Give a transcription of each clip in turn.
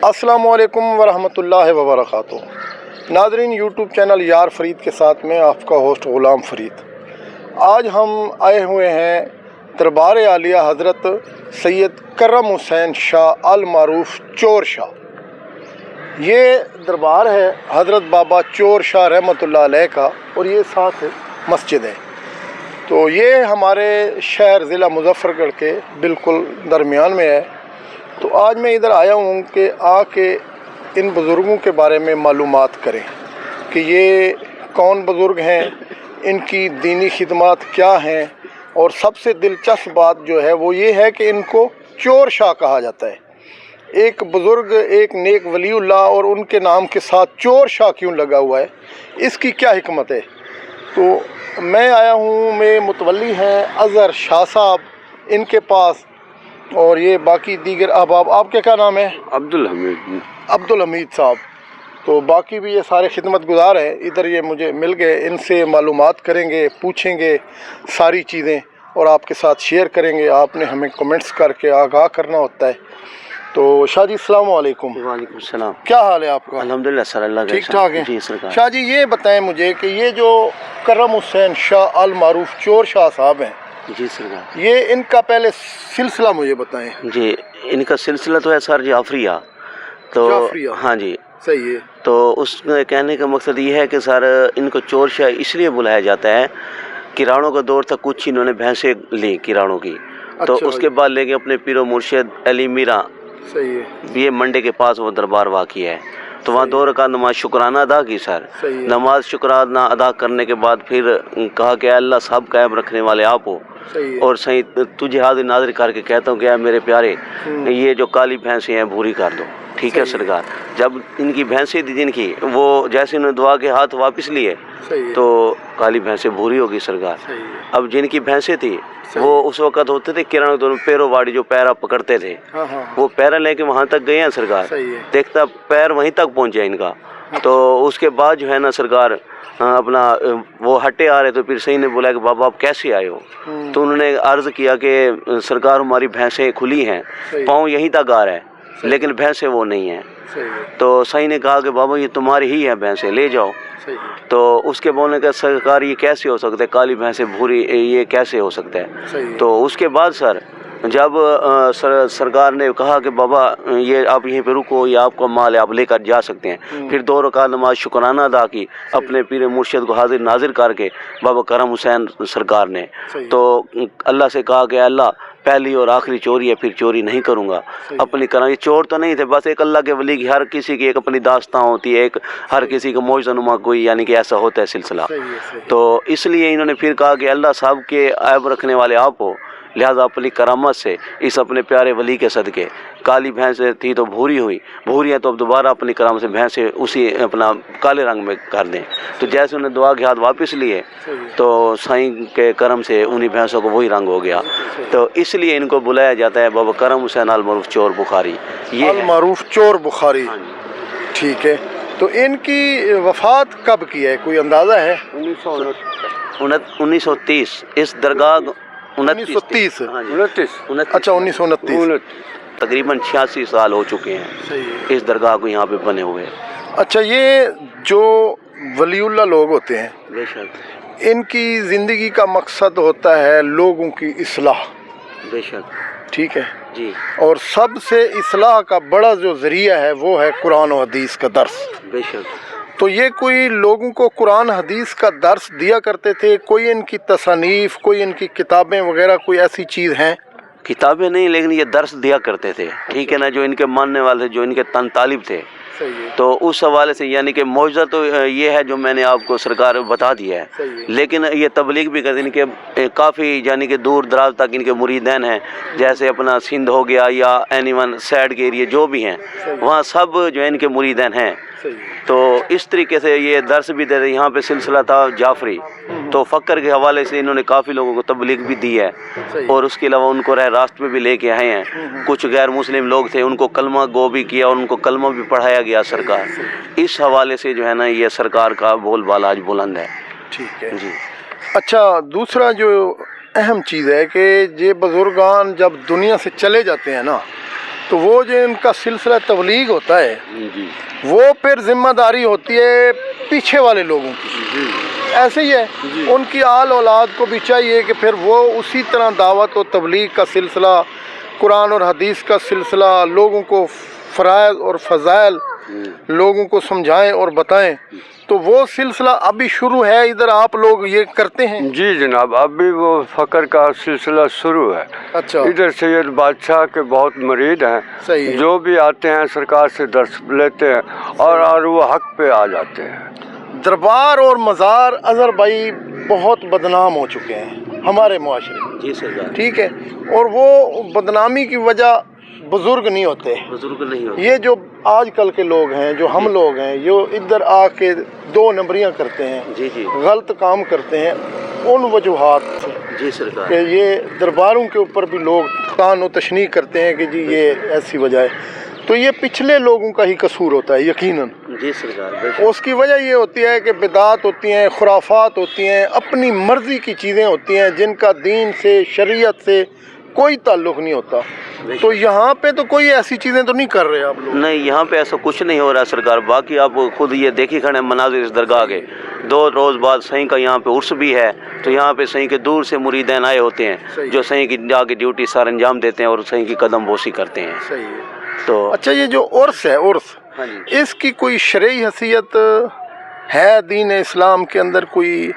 अस्सलामुअलैकुम वरहमतुल्लाहि वबरकातुहू। नाज़रीन, यूट्यूब चैनल यार फ़रीद के साथ में आपका होस्ट ग़ुलाम फ़रीद। आज हम आए हुए हैं दरबार आलिया हज़रत सैयद करम हुसैन शाह अल मारूफ़ चोर शाह। ये दरबार है हज़रत बाबा चोर शाह रहमतुल्लाह अलैह का, और ये साथ मस्जिद है। तो ये हमारे शहर ज़िला मुज़फ़्फ़रगढ़ के बिल्कुल दरमियान में है। तो आज मैं इधर आया हूँ कि आके इन बुज़ुर्गों के बारे में मालूमात करें कि ये कौन बुज़ुर्ग हैं, इनकी दीनी खिदमत क्या हैं, और सबसे दिलचस्प बात जो है वो ये है कि इनको चोर शाह कहा जाता है। एक बुज़ुर्ग, एक नेक वलीउल्लाह, और उनके नाम के साथ चोर शाह क्यों लगा हुआ है, इसकी क्या हिकमत है। तो मैं आया हूँ, मैं मुतवल्ली हैं अज़हर शाह साहब, इनके पास, और ये बाकी दीगर अहबाब। आपके क्या नाम है? अब्दुल हमीद। अब्दुल हमीद साहब। तो बाकी भी ये सारे खिदमत गुजार हैं, इधर ये मुझे मिल गए, इनसे मालूमात करेंगे, पूछेंगे सारी चीज़ें और आपके साथ शेयर करेंगे। आपने हमें कमेंट्स करके आगाह करना होता है। तो शाह जी अस्सलाम वालेकुम। वालेकुम सलाम। क्या हाल है आपका? अल्हम्दुलिल्लाह सर, अल्लाह ठीक ठाक है जी सरकार। शाह जी, ये बताएं मुझे कि ये जो करम हुसैन शाह अल मारूफ़ चोर शाह साहब हैं, जी सरकार, ये इनका पहले सिलसिला मुझे बताएं। जी इनका सिलसिला तो है सर जाफरिया। तो जाफरिया, हाँ जी, सही है। तो उस कहने का मकसद ये है कि सर इनको चोर शाह इसलिए बुलाया जाता है, किरानों का दौर था, कुछ इन्होंने भैंसें ली किरानों की। तो अच्छा उसके बाद लेके अपने पीरो मुर्शिद अली मीरा, सही है, ये मंडे के पास वो दरबार वाक़ई है। तो वहाँ दो रकात नमाज शुक्राना अदा की सर। नमाज शुक्राना अदा करने के बाद फिर कहा कि अल्लाह सब कायम रखने वाले आप हो, और सही तुझे हाजिर नाजिर करके कहता हूँ कि मेरे प्यारे, ये जो काली भैंसें हैं भूरी कर दो। ठीक है सरकार। जब इनकी भैंसें थी जिनकी, वो जैसे उन्होंने दुआ के हाथ वापस लिए तो काली भैंसें भूरी होगी सरकार। अब जिनकी भैंसें थी वो उस वक़्त होते थे किराना दोनों पैरों वाड़ी, जो पैरा पकड़ते थे, वो पैरा लेके वहाँ तक गए हैं सरकार। देखता पैर वहीं तक पहुँचे इनका। तो उसके बाद जो है ना सरकार, अपना वो हटे आ रहे, तो फिर सही ने बोला कि बाबा आप कैसे आए हो। तो उन्होंने अर्ज़ किया कि सरकार हमारी भैंसें खुली हैं, पाँव यहीं तक आ रहा है, लेकिन भैंसें वो नहीं हैं। तो सही ने कहा कि बाबा ये तुम्हारी ही है भैंसें, ले जाओ। तो उसके बोलने का सरकार ये कैसे हो सकता है, काली भैंसें भूरी, ये कैसे हो सकता है। तो उसके बाद सर जब सरकार ने कहा कि बाबा ये आप यहीं पे रुको, ये आपका माल है, आप लेकर जा सकते हैं। फिर दो रकात नमाज शुक्राना अदा की अपने पीर मुर्शिद को हाजिर नाजिर करके बाबा करम हुसैन सरकार ने। तो अल्लाह से कहा कि अल्लाह पहली और आखिरी चोरी है, फिर चोरी नहीं करूँगा अपनी करा। ये चोर तो नहीं थे, बस एक अल्लाह के वली की, हर किसी की एक अपनी दास्तां होती है, एक हर किसी का मौजनुमा कोई, यानी कि ऐसा होता है सिलसिला। तो इसलिए इन्होंने फिर कहा कि अल्लाह साहब के ऐब रखने वाले आप हो, लिहाजा अपनी करामत से इस अपने प्यारे वली के सदके, काली भैंस थी तो भूरी हुई, भूरी है तो अब दोबारा अपनी करामत से भैंसें उसी अपना काले रंग में कर दें। तो जैसे उन्हें दुआ के हाथ वापस लिए तो साईं के करम से उन्हीं भैंसों को वही रंग हो गया। तो इसलिए इनको बुलाया जाता है बाबा करम हुसैन अल मारूफ़ चोर बुखारी। ये अल मारूफ़ चोर बुखारी, ठीक है। तो इनकी वफ़ात कब की है, कोई अंदाज़ा है? 1930 इस दरगाह 1930। अच्छा 1929। तकरीबन 86 साल हो चुके हैं इस दरगाह को यहाँ पे बने हुए। अच्छा, ये जो वलीउल्लाह लोग होते हैं, बेशक इनकी ज़िंदगी का मकसद होता है लोगों की इस्लाह। बेशक, ठीक है जी। और सबसे इस्लाह का बड़ा जो ज़रिया है वो है कुरान और हदीस का दर्स। बेशक। तो ये कोई लोगों को कुरान हदीस का दर्स दिया करते थे, कोई इनकी तसनीफ़, कोई इनकी किताबें वगैरह, कोई ऐसी चीज़ हैं? किताबें नहीं, लेकिन ये दर्स दिया करते थे। ठीक है ना, जो इनके मानने वाले, जो इनके तन तालिब थे। तो उस हवाले से यानी कि मौजज़ा तो ये है जो मैंने आपको सरकार बता दिया है, लेकिन ये तबलीग भी करते इनके काफ़ी, यानी कि दूर दराज तक इनके मुरीदैन हैं। जैसे अपना सिंध हो गया या एनिवन साइड के एरिए जो भी हैं, वहाँ सब जो है इनके मुरीदैन हैं। तो इस तरीके से ये दर्स भी दे रहे। यहाँ पे सिलसिला था जाफरी, तो फ़क्र के हवाले से इन्होंने काफ़ी लोगों को तबलीग भी दी है, और उसके अलावा उनको राह रास्त में भी लेके आए हैं। कुछ गैर मुस्लिम लोग थे, उनको कलमा गो भी किया और उनको कलमा भी पढ़ाया गया सरकार। इस हवाले से जो है ना ये सरकार का बोलबाला आज बुलंद है। ठीक है जी। अच्छा, दूसरा जो अहम चीज़ है कि ये बुज़ुर्गान जब दुनिया से चले जाते हैं ना, तो वो जो इनका सिलसिला तबलीग होता है जी वो फिर जिम्मेदारी होती है पीछे वाले लोगों की, ऐसे ही है। उनकी आल औलाद को भी चाहिए कि फिर वो उसी तरह दावत और तबलीग का सिलसिला, कुरान और हदीस का सिलसिला, लोगों को फ़राइज़ और फ़ज़ाइल लोगों को समझाएं और बताएं। तो वो सिलसिला अभी शुरू है, इधर आप लोग ये करते हैं? जी जनाब, अभी वो फ़क्र का सिलसिला शुरू है। अच्छा, इधर सैयद बादशाह के बहुत मुरीद हैं, सही है। जो भी आते हैं सरकार से दर्स लेते हैं और वो हक पे आ जाते हैं। दरबार और मज़ार अज़हर भाई बहुत बदनाम हो चुके हैं हमारे मुआशरे में, जी सरकार, ठीक है। और वो बदनामी की वजह बुज़ुर्ग नहीं होते, बुजुर्ग नहीं होते। ये जो आजकल के लोग हैं, जो हम लोग हैं, जो इधर आके दो नंबरियां करते हैं, जी जी गलत काम करते हैं, उन वजूहात से जी सरकार, कि ये दरबारों के ऊपर भी लोग तान व तशनीह करते हैं कि जी ये ऐसी वजह है। तो ये पिछले लोगों का ही कसूर होता है यकीनन। जी सरकार। उसकी वजह ये होती है कि बिदात होती हैं, खुराफात होती हैं, अपनी मर्ज़ी की चीज़ें होती हैं जिनका दीन से, शरीयत से कोई ताल्लुक़ नहीं होता। तो यहाँ पे तो कोई ऐसी चीज़ें तो नहीं कर रहे आप लोग? नहीं, यहाँ पे ऐसा कुछ नहीं हो रहा सरकार। बाकी आप खुद ये देखी खड़े मनाजिर इस दरगाह के, 2 रोज़ बाद सही का यहाँ पे उर्स भी है, तो यहाँ पे सही के दूर से मुरीदैन आए होते हैं जो सही की जाके ड्यूटी सार अंजाम देते हैं और सही की कदम बोसी करते हैं। सही है। तो अच्छा, ये जो उर्स है, उर्स, हाँ जी, इसकी कोई शरई हैसियत है दीन इस्लाम के अंदर? कोई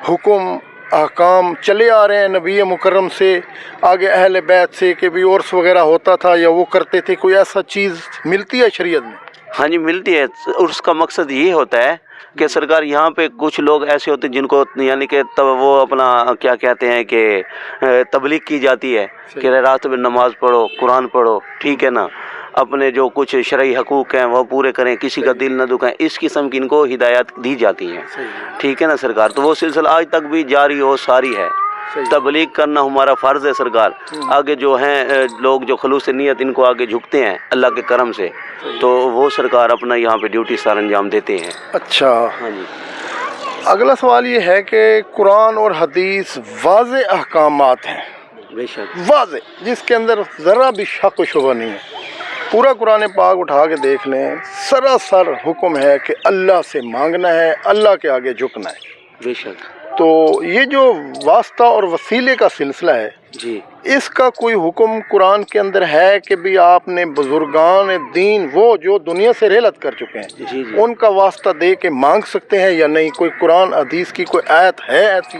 हुक्म अहकाम चले आ रहे हैं नबी मुकर्रम से, आगे अहले बैत से, कि भी उर्स वगैरह होता था या वो करते थे, कोई ऐसा चीज़ मिलती है शरीयत में? हाँ जी मिलती है। उर्स का मकसद ये होता है कि सरकार यहाँ पे कुछ लोग ऐसे होते हैं जिनको यानी कि तब वो अपना क्या कहते हैं कि तबलीग की जाती है कि रात में नमाज पढ़ो, कुरान पढ़ो, ठीक है ना, अपने जो कुछ शरई हकूक़ हैं वो पूरे करें, किसी का दिल न दुखाएं, इस किस्म की इनको हिदायत दी जाती हैं, ठीक है ना सरकार। तो वो सिलसिला आज तक भी जारी हो सारी है। तबलीग करना हमारा फ़र्ज़ है सरकार। आगे जो हैं लोग जो खलूस नियत इनको आगे झुकते हैं अल्लाह के करम से, तो वो सरकार अपना यहाँ पे ड्यूटी सार अंजाम देते हैं। अच्छा, हाँ जी। अगला सवाल ये है कि कुरान और हदीस वाज़े अहकामात हैं, बेशक वाज़े, जिसके अंदर ज़रा भी शक व शुबा नहीं है। पूरा कुरान पाक उठा के देख लें, सरासर हुक्म है कि अल्लाह से मांगना है, अल्लाह के आगे झुकना है। बेशक। तो ये जो वास्ता और वसीले का सिलसिला है जी, इसका कोई हुक्म कुरान के अंदर है कि भी आपने बुजुर्गान दीन वो जो दुनिया से रेलत कर चुके हैं जी, जी। उनका वास्ता दे के मांग सकते हैं या नहीं? कोई कुरान हदीस की कोई आयत है ऐसी?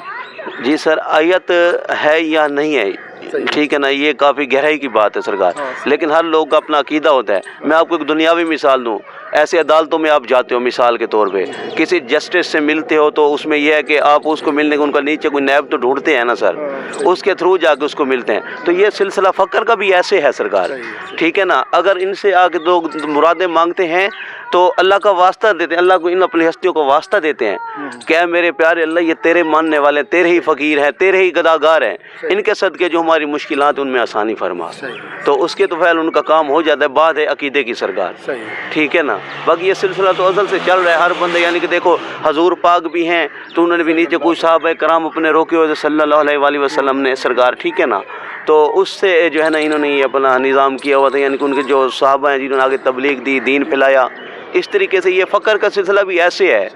जी सर, आयत है या नहीं है, ठीक है ना, ये काफ़ी गहराई की बात है सरकार। लेकिन हर लोग का अपना अकीदा होता है। मैं आपको एक दुनियावी मिसाल दूँ, ऐसे अदालतों में आप जाते हो मिसाल के तौर पे, किसी जस्टिस से मिलते हो तो उसमें यह है कि आप उसको मिलने को उनका नीचे कोई नैब तो ढूंढते हैं ना सर, उसके थ्रू जाके उसको मिलते हैं। तो ये सिलसिला फ़क्र का भी ऐसे है सरकार, ठीक है ना। अगर इनसे आके लोग मुरादें मांगते हैं तो अल्लाह का वास्ता देते हैं, अल्लाह को इन अपनी हस्तियों को वास्ता देते हैं, क्या मेरे प्यारे अल्लाह ये तेरे मानने वाले, तेरे ही फ़कीर हैं, तेरे ही गदागार हैं, इनके सदके जो हमारी मुश्किलात उनमें आसानी फरमा। तो उसके तो फैल उनका काम हो जाता है। बात है अकीदे की सरकार, ठीक है ना। बाकी ये सिलसिला तो अज़ल से चल रहा है। हर बंदे यानी कि देखो हजूर पाक भी हैं तो उन्होंने भी नीचे कुछ साहब कराम अपने रोके हुए सल्लल्लाहु अलैहि वसल्लम ने सरकार, ठीक है ना। तो उससे जो है ना इन्होंने ये अपना निज़ाम किया हुआ था, यानी कि उनके जो साहब हैं जिन्होंने आगे तबलीग दी, दीन फैलाया, इस तरीके से ये फ़क्र का सिलसिला भी ऐसे है।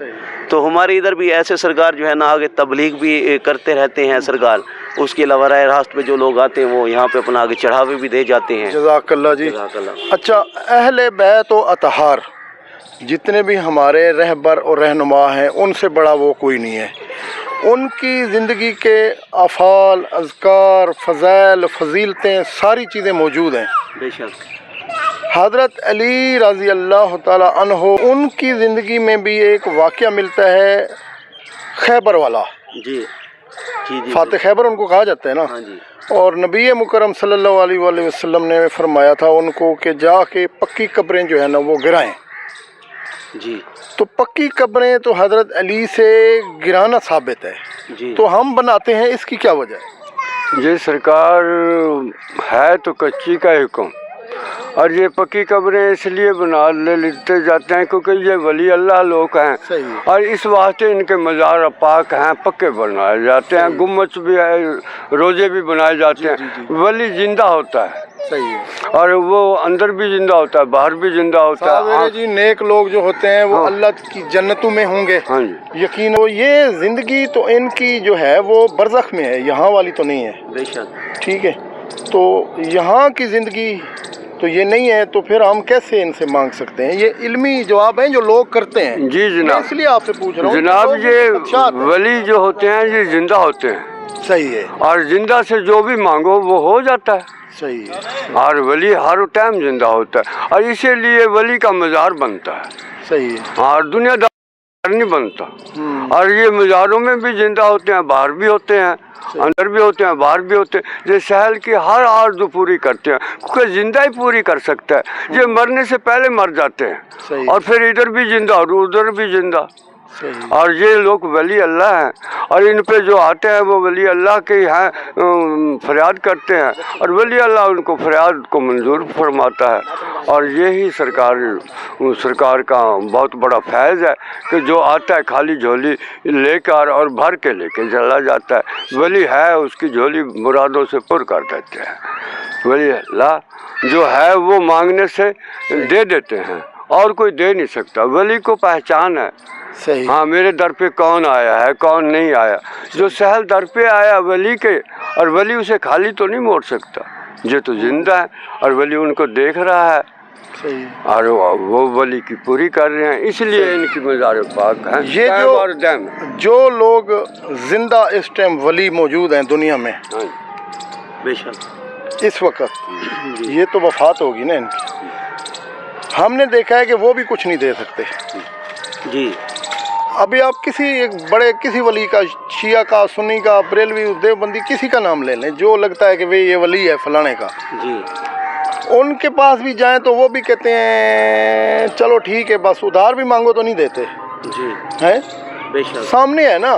तो हमारे इधर भी ऐसे सरकार जो है ना आगे तबलीग भी करते रहते हैं सरकार। उसके अलावा राह रास्त पे जो लोग आते हैं वो यहाँ पे अपना आगे चढ़ावे भी दे जाते हैं। जज़ाकल्लाह जी। जज़ाकल्लाह। अच्छा, अहले बैत व अतहार जितने भी हमारे रहबर और रहनुमा हैं उनसे बड़ा वो कोई नहीं है। उनकी ज़िंदगी के अफ़ाल, अज़कार, फ़ज़ाइल, फ़जीलतें सारी चीज़ें मौजूद हैं। बेशक। हज़रत अली रज़ी अल्लाह ताला अन्हो, उनकी ज़िंदगी में भी एक वाक़या मिलता है खैबर वाला। जी जी जी, फ़ातिह खैबर उनको कहा जाता है ना। हाँ जी। और नबी मुकर्रम सल्लल्लाहु अलैहि वसल्लम ने फरमाया था उनको कि जाके पक्की कब्रें जो है ना वो गिराएं। जी। तो पक्की कब्रें तो हज़रत अली से गिराना साबित है जी। तो हम बनाते हैं, इसकी क्या वजह है? ये सरकार है तो कच्ची का हुक्म, اور یہ پکی قبریں اس لیے بنا لیتے جاتے ہیں کیونکہ یہ ولی اللہ لوگ ہیں، اور اس واسطے ان کے مزار پاک ہیں پکے بنائے جاتے ہیں، گنبد بھی ہے، روزے بھی بنائے جاتے ہیں۔ ولی زندہ ہوتا ہے اور وہ اندر بھی زندہ ہوتا ہے، باہر بھی زندہ ہوتا ہے۔ جی نیک لوگ جو ہوتے ہیں وہ اللہ کی جنتوں میں ہوں گے، ہاں جی، یقین ہو۔ یہ زندگی تو ان کی جو ہے وہ برزخ میں ہے، یہاں والی تو نہیں ہے، بے شک، ٹھیک ہے۔ تو یہاں کی زندگی تو یہ نہیں ہے، تو پھر ہم کیسے ان سے مانگ سکتے ہیں؟ یہ علمی جواب ہیں جو لوگ کرتے ہیں۔ جی جناب، اس لیے آپ سے پوچھ رہا ہوں جناب یہ ولی جو ہوتے ہیں یہ زندہ ہوتے ہیں، صحیح ہے، اور زندہ سے جو بھی مانگو وہ ہو جاتا ہے، صحیح ہے، اور ولی ہر ٹائم زندہ ہوتا ہے، اور اسی لیے ولی کا مزار بنتا ہے، صحیح ہے، اور دنیا دار نہیں بنتا۔ اور یہ مزاروں میں بھی زندہ ہوتے ہیں، باہر بھی ہوتے ہیں، اندر بھی ہوتے ہیں، باہر بھی ہوتے ہیں۔ یہ سہل کی ہر آرزو پوری کرتے ہیں، کیونکہ زندہ ہی پوری کر سکتا ہے۔ یہ مرنے سے پہلے مر جاتے ہیں، اور پھر ادھر بھی زندہ اور ادھر بھی زندہ، اور یہ لوگ ولی اللہ ہیں، اور ان پہ جو آتے ہیں وہ ولی اللہ کے ہیں، فریاد کرتے ہیں، اور ولی اللہ ان کو فریاد کو منظور فرماتا ہے۔ اور یہی سرکار کا بہت بڑا فیض ہے کہ جو آتا ہے خالی جھولی لے کر اور بھر کے لے کے چلا جاتا ہے۔ ولی ہے اس کی جھولی مرادوں سے پر کر دیتے ہیں۔ ولی اللہ جو ہے وہ مانگنے سے دے دیتے ہیں، اور کوئی دے نہیں سکتا۔ ولی کو پہچان ہے، ہاں میرے در پہ کون آیا ہے کون نہیں آیا۔ جو سہل در پہ آیا ولی کے، اور ولی اسے خالی تو نہیں موڑ سکتا، یہ تو زندہ ہے، اور ولی ان کو دیکھ رہا ہے، اور وہ ولی کی پوری کر رہے ہیں، اس لیے ان کی مزار پاک ہیں۔ یہ جو لوگ زندہ اس ٹائم ولی موجود ہیں دنیا میں بے شک، اس وقت، یہ تو وفات ہوگی نا ان کی۔ ہم نے دیکھا ہے کہ وہ بھی کچھ نہیں دے سکتے جی۔ ابھی آپ کسی ولی کا، شیعہ کا، سنی کا، بریلوی، دیوبندی، کسی کا نام لے لیں جو لگتا ہے کہ یہ ولی ہے فلانے کا، جی، ان کے پاس بھی جائیں تو وہ بھی کہتے ہیں چلو ٹھیک ہے، بس ادھار بھی مانگو تو نہیں دیتے جی، ہیں، بے شک، سامنے ہے نا۔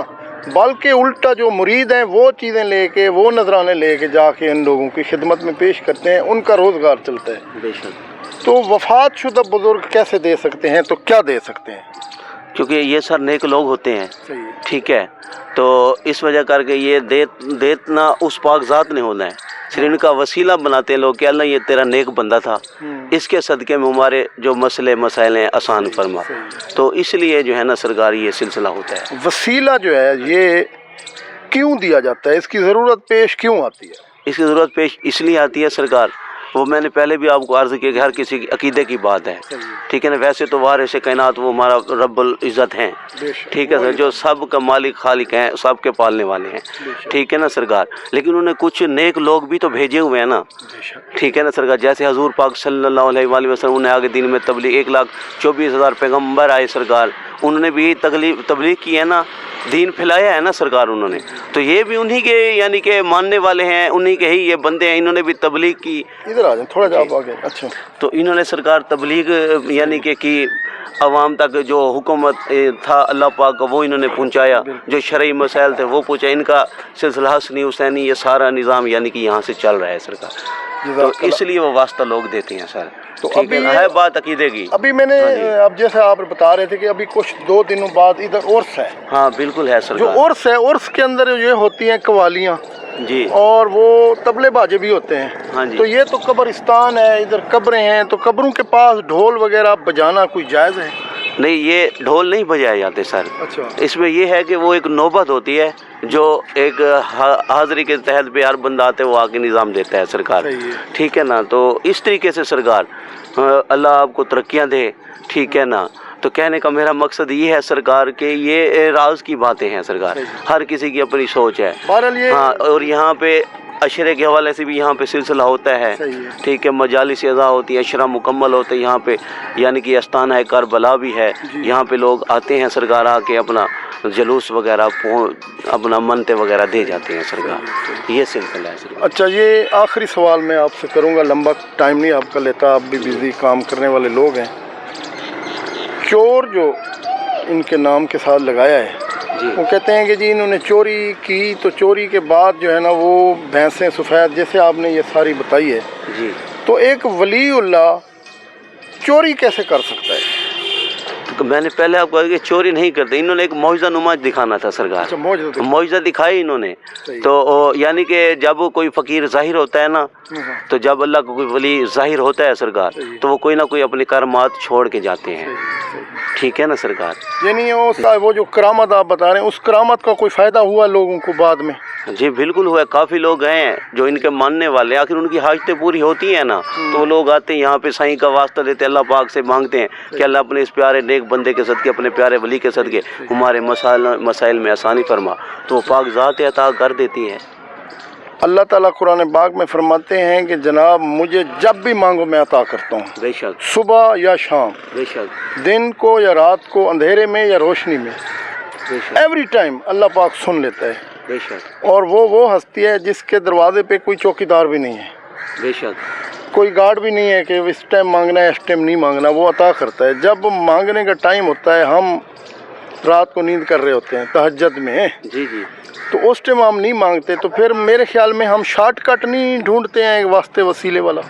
بلکہ الٹا جو مرید ہیں وہ چیزیں لے کے، وہ نذرانے لے کے جا کے ان لوگوں کی خدمت میں پیش کرتے ہیں، ان کا روزگار چلتا ہے۔ بے شک۔ تو وفات شدہ بزرگ کیسے دے سکتے ہیں؟ تو کیا دے سکتے ہیں؟ کیونکہ یہ سر نیک لوگ ہوتے ہیں، صحیح ہے، ٹھیک ہے، تو اس وجہ کر کے یہ دیتنا اس پاک ذات نے ہونا ہے، صرف ان کا وسیلہ بناتے ہیں لوگ کہ اللہ یہ تیرا نیک بندہ تھا، اس کے صدقے میں ہمارے جو مسئلے مسائل ہیں آسان فرما، تو اس لیے جو ہے نا سرکار یہ سلسلہ ہوتا ہے۔ وسیلہ جو ہے یہ کیوں دیا جاتا ہے؟ اس کی ضرورت پیش کیوں آتی ہے؟ اس کی ضرورت پیش اس لیے آتی ہے سرکار، وہ میں نے پہلے بھی آپ کو عرض کیا کہ ہر کسی کی عقیدے کی بات ہے، ٹھیک ہے نا۔ ویسے تو وارث کائنات وہ ہمارا رب العزت ہیں، ٹھیک ہے سر، جو سب کا مالک خالق ہیں، سب کے پالنے والے ہیں، ٹھیک ہے نا سرکار۔ لیکن انہوں نے کچھ نیک لوگ بھی تو بھیجے ہوئے ہیں نا، ٹھیک ہے نا سرکار۔ جیسے حضور پاک صلی اللہ علیہ وآلہ وسلم نے آگے دین میں تبلیغ، 1,24,000 پیغمبر آئے سرکار، انہوں نے بھی تبلیغ کی ہے نا، دین پھیلایا ہے نا سرکار انہوں نے، تو یہ بھی انہی کے یعنی کہ ماننے والے ہیں، انہی کے ہی یہ بندے ہیں، انہوں نے بھی تبلیغ کی۔ ادھر آ جائیں تھوڑا جا آگے، اچھا، تو انہوں نے سرکار تبلیغ یعنی کہ کی عوام تک، جو حکومت تھا اللہ پاک کا وہ انہوں نے پہنچایا، جو شرعی مسائل تھے وہ پہنچایا۔ ان کا سلسلہ حسنی حسینی یہ سارا نظام یعنی کہ یہاں سے چل رہا ہے سرکار، تو اس لیے وہ واسطہ لوگ دیتے ہیں سر، ٹھیک ہے بات عقیدے کی۔ ابھی میں نے اب جیسے آپ بتا رہے تھے کہ ابھی کچھ 2 دنوں بعد ادھر عرس ہے، ہاں بالکل ہے سر، جو عرس ہے عرس کے اندر یہ ہوتی ہیں قوالیاں جی، اور وہ طبلے باجے بھی ہوتے ہیں، ہاں جی۔ تو یہ تو قبرستان ہے، ادھر قبریں ہیں، تو قبروں کے پاس ڈھول وغیرہ بجانا کوئی جائز ہے؟ نہیں، یہ ڈھول نہیں بجائے جاتے سر، اچھا، اس میں یہ ہے کہ وہ ایک نوبت ہوتی ہے جو ایک حاضری کے تحت پہ ہر بندہ آتے وہ آگے نظام دیتا ہے سرکار، ٹھیک ہے نا۔ تو اس طریقے سے سرکار اللہ آپ کو ترقیاں دے، ٹھیک ہے نا۔ تو کہنے کا میرا مقصد یہ ہے سرکار کہ یہ راز کی باتیں ہیں سرکار، ہر کسی کی اپنی سوچ ہے، ہاں، اور یہاں پہ عشرے کے حوالے سے بھی یہاں پہ سلسلہ ہوتا ہے، ٹھیک ہے، مجالس اذا ہوتی ہے، عشرہ مکمل ہوتے ہیں یہاں پہ، یعنی کہ استانہ کربلا بھی ہے، یہاں پہ لوگ آتے ہیں سرکار، آ کے اپنا جلوس وغیرہ اپنا منتے وغیرہ دے جاتے ہیں سرکار، یہ سلسلہ ہے سرکار۔ اچھا، یہ آخری سوال میں آپ سے کروں گا، لمبا ٹائم نہیں آپ کا لیتا، آپ بھی بزی کام کرنے والے لوگ ہیں۔ چور جو ان کے نام کے ساتھ لگایا ہے، وہ کہتے ہیں کہ جی انہوں نے چوری کی، تو چوری کے بعد جو ہے نا وہ بھینسیں سفید جیسے آپ نے یہ ساری بتائی ہے، جی، تو ایک ولی اللہ چوری کیسے کر سکتا ہے؟ تو میں نے پہلے آپ کو کہا کہ چوری نہیں کرتے، انہوں نے ایک معجزہ نما دکھانا تھا سرکار، معجزہ دکھائی انہوں نے۔ تو یعنی کہ جب کوئی فقیر ظاہر ہوتا ہے نا، تو جب اللہ کو کوئی ولی ظاہر ہوتا ہے سرکار، تو وہ کوئی نہ کوئی اپنی کرامات چھوڑ کے جاتے ہیں، ٹھیک ہے نا سرکار؟ یعنی وہ جو کرامت آپ بتا رہے ہیں، اس کرامت کا کوئی فائدہ ہوا لوگوں کو بعد میں؟ جی بالکل ہوا ہے، کافی لوگ ہیں جو ان کے ماننے والے ہیں، آخر ان کی حاجتیں پوری ہوتی ہیں نا، تو وہ لوگ آتے ہیں یہاں پہ سائیں کا واسطہ دیتے، اللہ پاک سے مانگتے ہیں کہ اللہ اپنے اس پیارے نیک بندے کے صدقے، اپنے پیارے ولی کے صدقے ہمارے مسائل میں آسانی فرما، تو وہ پاک ذات عطا کر دیتی ہے۔ اللہ تعالیٰ قرآن پاک میں فرماتے ہیں کہ جناب مجھے جب بھی مانگو میں عطا کرتا ہوں، بے شک صبح یا شام، بے شک دن کو یا رات کو، اندھیرے میں یا روشنی میں، بے شک ایوری ٹائم اللہ پاک سن لیتا ہے۔ بے شک اور وہ ہستی ہے جس کے دروازے پہ کوئی چوکیدار بھی نہیں ہے، بے شک کوئی گارڈ بھی نہیں ہے کہ اس ٹائم مانگنا ہے اس ٹائم نہیں مانگنا، وہ عطا کرتا ہے۔ جب مانگنے کا ٹائم ہوتا ہے، ہم رات کو نیند کر رہے ہوتے ہیں تہجد میں، جی جی تو اس ٹائم ہم نہیں مانگتے، تو پھر میرے خیال میں ہم شارٹ کٹ نہیں ڈھونڈتے ہیں ایک واسطے وسیلے والا؟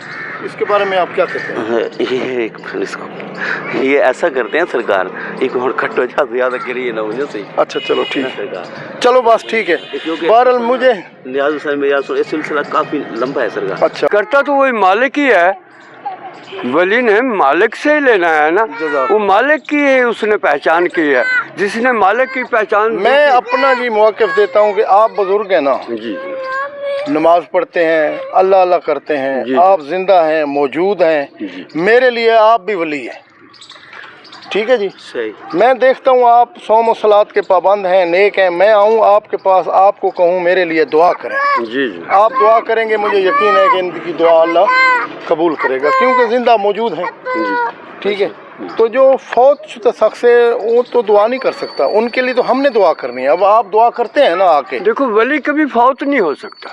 اس کے بارے میں آپ کیا کہتے ہیں؟ یہ ایسا کرتے ہیں سرکار، ایک اور کٹ ہو جاتا زیادہ کریے نہ مجھے صحیح اچھا چلو ٹھیک ہے، سرکار، چلو بس ٹھیک ہے۔ بہرحال مجھے نیاز حسین میں یہ سلسلہ کافی لمبا ہے سرکار۔ اچھا کرتا تو وہی مالک ہی ہے، ولی نے مالک سے ہی لینا ہے نا، وہ مالک کی اس نے پہچان کی ہے، جس نے مالک کی پہچان میں اپنا جی موقف دیتا ہوں کہ آپ بزرگ ہیں نا، جی نماز پڑھتے ہیں، اللہ اللہ کرتے ہیں، جی آپ زندہ ہیں، موجود ہیں، میرے لیے آپ بھی ولی ہیں، ٹھیک ہے جی؟ صحیح، میں دیکھتا ہوں آپ صوم و صلات کے پابند ہیں، نیک ہیں، میں آؤں آپ کے پاس، آپ کو کہوں میرے لیے دعا کریں، جی جی آپ دعا کریں گے، مجھے یقین ہے کہ ان کی دعا اللہ قبول کرے گا، کیونکہ زندہ موجود ہیں، ٹھیک ہے؟ تو جو فوت شدہ شخص ہے وہ تو دعا نہیں کر سکتا، ان کے لیے تو ہم نے دعا کرنی ہے۔ اب آپ دعا کرتے ہیں نا آ کے، دیکھو ولی کبھی فوت نہیں ہو سکتا،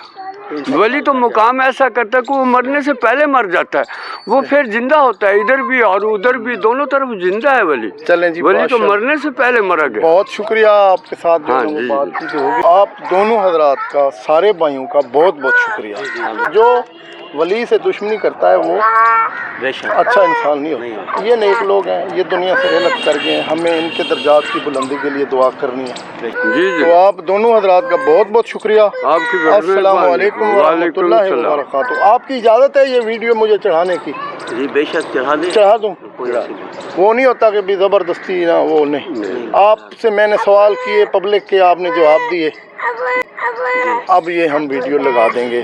ولی تو مقام ایسا کرتا ہے کہ وہ مرنے سے پہلے مر جاتا ہے، وہ پھر زندہ ہوتا ہے، ادھر بھی اور ادھر بھی، دونوں طرف زندہ ہے ولی۔ چلیں جی، ولی تو ماشاء اللہ، مرنے سے پہلے مرا گیا۔ بہت شکریہ آپ کے ساتھ جو ہاں ہم جی، بات کی ہوگی۔ آپ دونوں حضرات کا، سارے بھائیوں کا بہت بہت شکریہ۔ جو ولی سے دشمنی کرتا ہے وہ بے شک اچھا انسان نہیں ہوتا۔ یہ نیک لوگ ہیں، یہ دنیا سے رحلت کر گئے ہیں، ہمیں ان کے درجات کی بلندی کے لیے دعا کرنی ہے۔ جی جی، تو آپ دونوں حضرات کا بہت بہت شکریہ۔ آپ کی السلام علیکم ورحمۃ اللہ وبرکاتہ۔ آپ کی اجازت ہے یہ ویڈیو مجھے چڑھانے کی؟ جی بے شک چڑھا دیں، چڑھا دوں؟ کوئی ایسی بات وہ نہیں ہوتا کہ بھی زبردستی نہ، وہ نہیں۔ آپ سے میں نے سوال کیے پبلک کے، آپ نے جواب دیے، اب یہ ہم ویڈیو لگا دیں گے۔